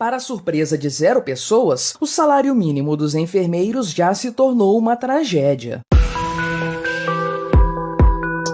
Para a surpresa de 0 pessoas, o salário mínimo dos enfermeiros já se tornou uma tragédia.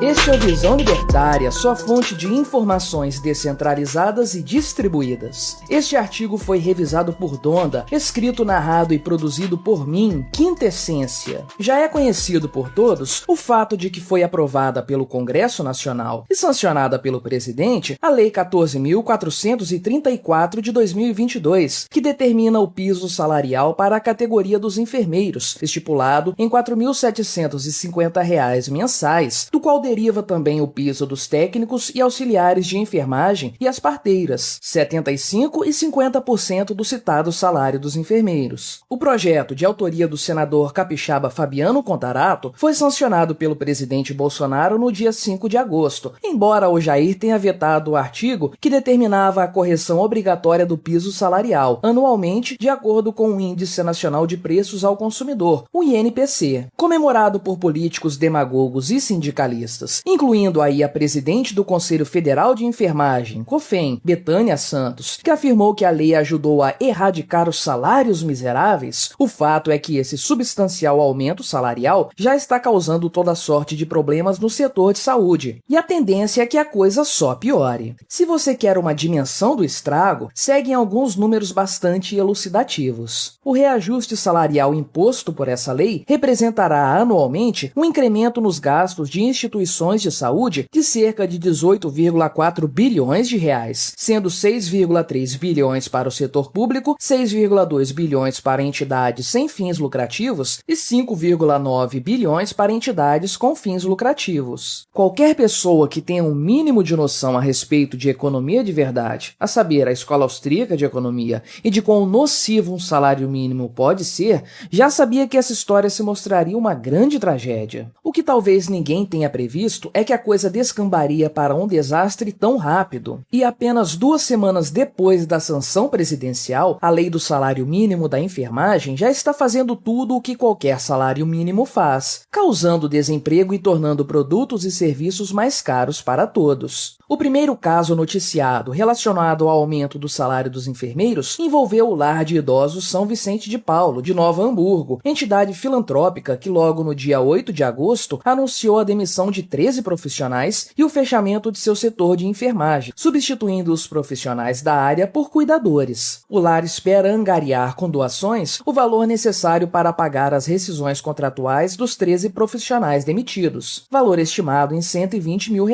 Este é o Visão Libertária, sua fonte de informações descentralizadas e distribuídas. Este artigo foi revisado por Donda, escrito, narrado e produzido por mim, Quintessência. Já é conhecido por todos o fato de que foi aprovada pelo Congresso Nacional e sancionada pelo presidente a Lei 14.434 de 2022, que determina o piso salarial para a categoria dos enfermeiros, estipulado em R$ 4.750 mensais, do qual deriva também o piso dos técnicos e auxiliares de enfermagem e as parteiras, 75% e 50% do citado salário dos enfermeiros. O projeto, de autoria do senador capixaba Fabiano Contarato, foi sancionado pelo presidente Bolsonaro no dia 5 de agosto, embora o Jair tenha vetado o artigo que determinava a correção obrigatória do piso salarial, anualmente, de acordo com o Índice Nacional de Preços ao Consumidor, o INPC, comemorado por políticos demagogos e sindicalistas, incluindo aí a presidente do Conselho Federal de Enfermagem, COFEN, Betânia Santos, que afirmou que a lei ajudou a erradicar os salários miseráveis. O fato é que esse substancial aumento salarial já está causando toda sorte de problemas no setor de saúde, e a tendência é que a coisa só piore. Se você quer uma dimensão do estrago, seguem alguns números bastante elucidativos. O reajuste salarial imposto por essa lei representará anualmente um incremento nos gastos de instituições de saúde de cerca de 18,4 bilhões de reais, sendo 6,3 bilhões para o setor público, 6,2 bilhões para entidades sem fins lucrativos e 5,9 bilhões para entidades com fins lucrativos. Qualquer pessoa que tenha um mínimo de noção a respeito de economia de verdade, a saber, a Escola Austríaca de Economia, e de quão nocivo um salário mínimo pode ser, já sabia que essa história se mostraria uma grande tragédia. O que talvez ninguém tenha previsto é que a coisa descambaria para um desastre tão rápido. E apenas 2 semanas depois da sanção presidencial, a lei do salário mínimo da enfermagem já está fazendo tudo o que qualquer salário mínimo faz, causando desemprego e tornando produtos e serviços mais caros para todos. O primeiro caso noticiado relacionado ao aumento do salário dos enfermeiros envolveu o Lar de Idosos São Vicente de Paulo, de Nova Hamburgo, entidade filantrópica que logo no dia 8 de agosto anunciou a demissão de 13 profissionais e o fechamento de seu setor de enfermagem, substituindo os profissionais da área por cuidadores. O lar espera angariar com doações o valor necessário para pagar as rescisões contratuais dos 13 profissionais demitidos, valor estimado em R$ 120 mil.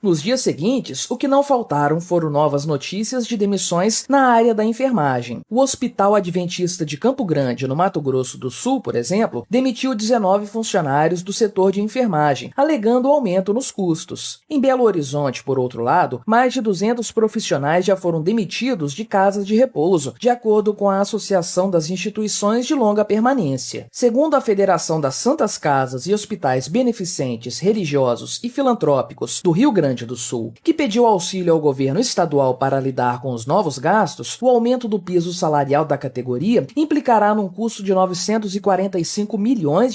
Nos dias seguintes, o que não faltaram foram novas notícias de demissões na área da enfermagem. O Hospital Adventista de Campo Grande, no Mato Grosso do Sul, por exemplo, demitiu 19 funcionários do setor de enfermagem, alegando o aumento nos custos. Em Belo Horizonte, por outro lado, mais de 200 profissionais já foram demitidos de casas de repouso, de acordo com a Associação das Instituições de Longa Permanência. Segundo a Federação das Santas Casas e Hospitais Beneficentes, Religiosos e Filantrópicos do Rio Grande do Sul, que pediu auxílio ao governo estadual para lidar com os novos gastos, o aumento do piso salarial da categoria implicará num custo de R$ 945 milhões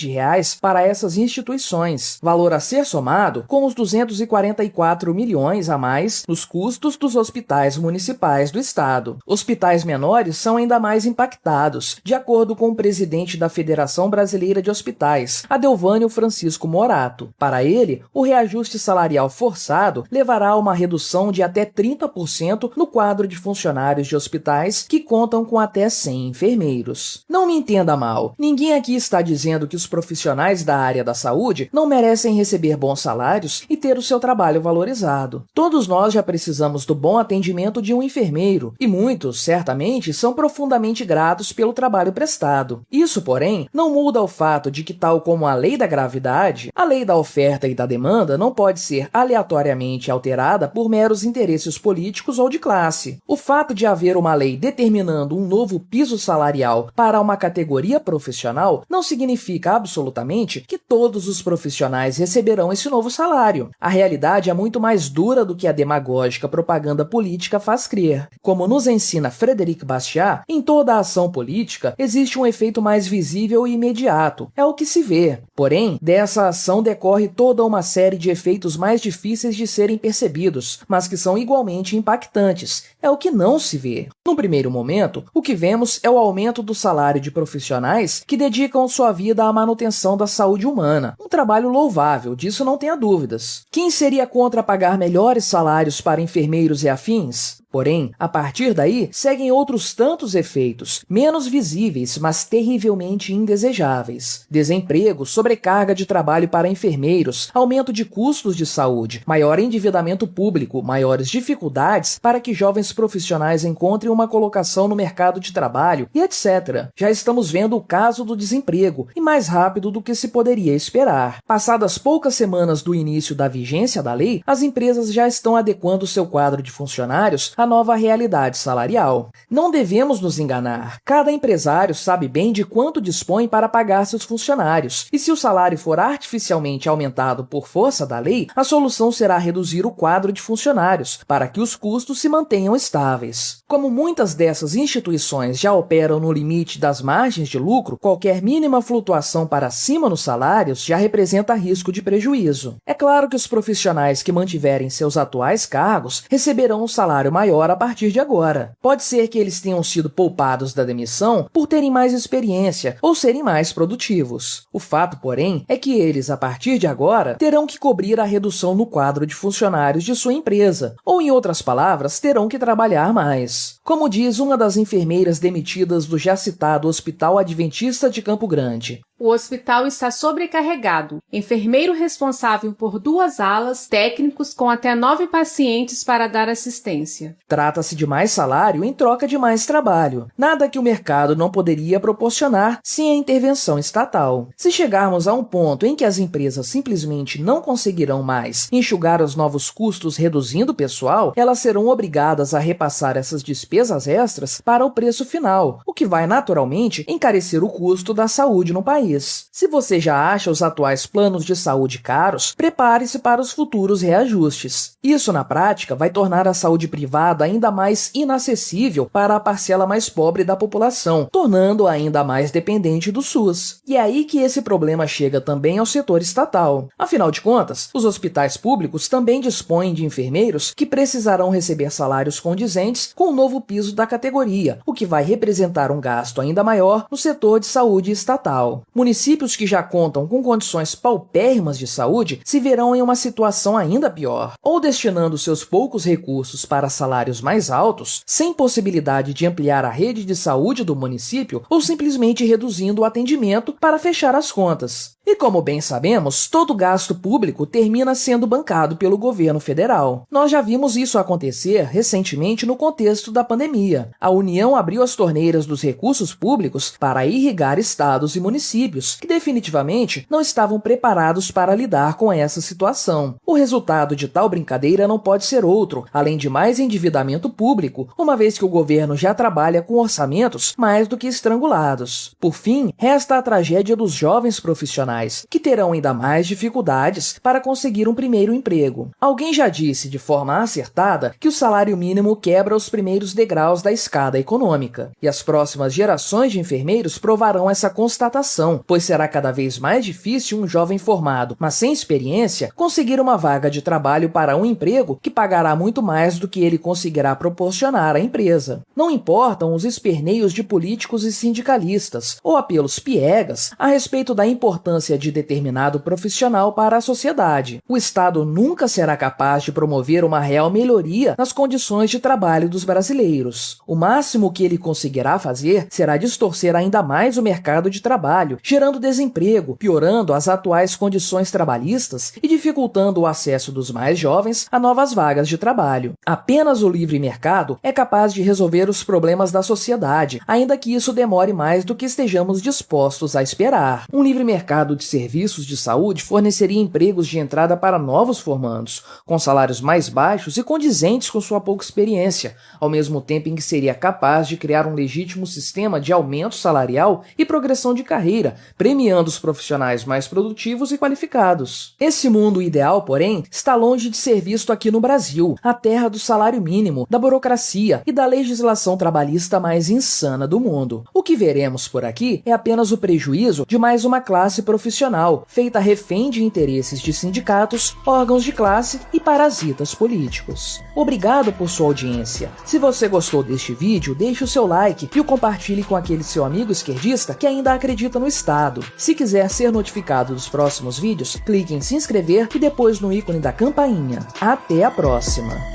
para essas instituições, valor a ser somado com os 244 milhões a mais nos custos dos hospitais municipais do estado. Hospitais menores são ainda mais impactados, de acordo com o presidente da Federação Brasileira de Hospitais, Adelvânio Francisco Morato. Para ele, o reajuste salarial forçado levará a uma redução de até 30% no quadro de funcionários de hospitais que contam com até 100 enfermeiros. Não me entenda mal, ninguém aqui está dizendo que os profissionais da área da saúde não merecem receber bons salários e ter o seu trabalho valorizado. Todos nós já precisamos do bom atendimento de um enfermeiro, e muitos, certamente, são profundamente gratos pelo trabalho prestado. Isso, porém, não muda o fato de que, tal como a lei da gravidade, a lei da oferta e da demanda não pode ser aleatoriamente alterada por meros interesses políticos ou de classe. O fato de haver uma lei determinando um novo piso salarial para uma categoria profissional não significa absolutamente que todos todos os profissionais receberão esse novo salário. A realidade é muito mais dura do que a demagógica propaganda política faz crer. Como nos ensina Frédéric Bastiat, em toda a ação política existe um efeito mais visível e imediato. É o que se vê. Porém, dessa ação decorre toda uma série de efeitos mais difíceis de serem percebidos, mas que são igualmente impactantes. É o que não se vê. No primeiro momento, o que vemos é o aumento do salário de profissionais que dedicam sua vida à manutenção da saúde humana. Um trabalho louvável, disso não tenha dúvidas. Quem seria contra pagar melhores salários para enfermeiros e afins? Porém, a partir daí, seguem outros tantos efeitos, menos visíveis, mas terrivelmente indesejáveis. Desemprego, sobrecarga de trabalho para enfermeiros, aumento de custos de saúde, maior endividamento público, maiores dificuldades para que jovens profissionais encontrem uma colocação no mercado de trabalho e etc. Já estamos vendo o caso do desemprego, e mais rápido do que se poderia esperar. Passadas poucas semanas do início da vigência da lei, as empresas já estão adequando seu quadro de funcionários à nova realidade salarial. Não devemos nos enganar. Cada empresário sabe bem de quanto dispõe para pagar seus funcionários, e se o salário for artificialmente aumentado por força da lei, a solução será reduzir o quadro de funcionários, para que os custos se mantenham estáveis. Como muitas dessas instituições já operam no limite das margens de lucro, qualquer mínima flutuação para cima nos salários já representa risco de prejuízo. É claro que os profissionais que mantiverem seus atuais cargos receberão um salário maior a partir de agora. Pode ser que eles tenham sido poupados da demissão por terem mais experiência ou serem mais produtivos. O fato, porém, é que eles, a partir de agora, terão que cobrir a redução no quadro de funcionários de sua empresa, ou, em outras palavras, terão que trabalhar mais. Como diz uma das enfermeiras demitidas do já citado Hospital Adventista de Campo Grande: o hospital está sobrecarregado. Enfermeiro responsável por 2 alas, técnicos com até 9 pacientes para dar assistência. Trata-se de mais salário em troca de mais trabalho. Nada que o mercado não poderia proporcionar sem a intervenção estatal. Se chegarmos a um ponto em que as empresas simplesmente não conseguirão mais enxugar os novos custos reduzindo o pessoal, elas serão obrigadas a repassar essas despesas extras para o preço final, o que vai naturalmente encarecer o custo da saúde no país. Se você já acha os atuais planos de saúde caros, prepare-se para os futuros reajustes. Isso, na prática, vai tornar a saúde privada ainda mais inacessível para a parcela mais pobre da população, tornando-a ainda mais dependente do SUS. E é aí que esse problema chega também ao setor estatal. Afinal de contas, os hospitais públicos também dispõem de enfermeiros que precisarão receber salários condizentes com o novo piso da categoria, o que vai representar um gasto ainda maior no setor de saúde estatal. Municípios que já contam com condições paupérrimas de saúde se verão em uma situação ainda pior, ou destinando seus poucos recursos para salários mais altos, sem possibilidade de ampliar a rede de saúde do município, ou simplesmente reduzindo o atendimento para fechar as contas. E como bem sabemos, todo gasto público termina sendo bancado pelo governo federal. Nós já vimos isso acontecer recentemente no contexto da pandemia. A União abriu as torneiras dos recursos públicos para irrigar estados e municípios, que definitivamente não estavam preparados para lidar com essa situação. O resultado de tal brincadeira não pode ser outro, além de mais endividamento público, uma vez que o governo já trabalha com orçamentos mais do que estrangulados. Por fim, resta a tragédia dos jovens profissionais, que terão ainda mais dificuldades para conseguir um primeiro emprego. Alguém já disse de forma acertada que o salário mínimo quebra os primeiros degraus da escada econômica, e as próximas gerações de enfermeiros provarão essa constatação, pois será cada vez mais difícil um jovem formado, mas sem experiência, conseguir uma vaga de trabalho para um emprego que pagará muito mais do que ele conseguirá proporcionar à empresa. Não importam os esperneios de políticos e sindicalistas, ou apelos piegas a respeito da importância de determinado profissional para a sociedade. O Estado nunca será capaz de promover uma real melhoria nas condições de trabalho dos brasileiros. O máximo que ele conseguirá fazer será distorcer ainda mais o mercado de trabalho, gerando desemprego, piorando as atuais condições trabalhistas e dificultando o acesso dos mais jovens a novas vagas de trabalho. Apenas o livre mercado é capaz de resolver os problemas da sociedade, ainda que isso demore mais do que estejamos dispostos a esperar. Um livre mercado mercado de serviços de saúde forneceria empregos de entrada para novos formandos, com salários mais baixos e condizentes com sua pouca experiência, ao mesmo tempo em que seria capaz de criar um legítimo sistema de aumento salarial e progressão de carreira, premiando os profissionais mais produtivos e qualificados. Esse mundo ideal, porém, está longe de ser visto aqui no Brasil, a terra do salário mínimo, da burocracia e da legislação trabalhista mais insana do mundo. O que veremos por aqui é apenas o prejuízo de mais uma classe profissional, feita refém de interesses de sindicatos, órgãos de classe e parasitas políticos. Obrigado por sua audiência. Se você gostou deste vídeo, deixe o seu like e o compartilhe com aquele seu amigo esquerdista que ainda acredita no Estado. Se quiser ser notificado dos próximos vídeos, clique em se inscrever e depois no ícone da campainha. Até a próxima!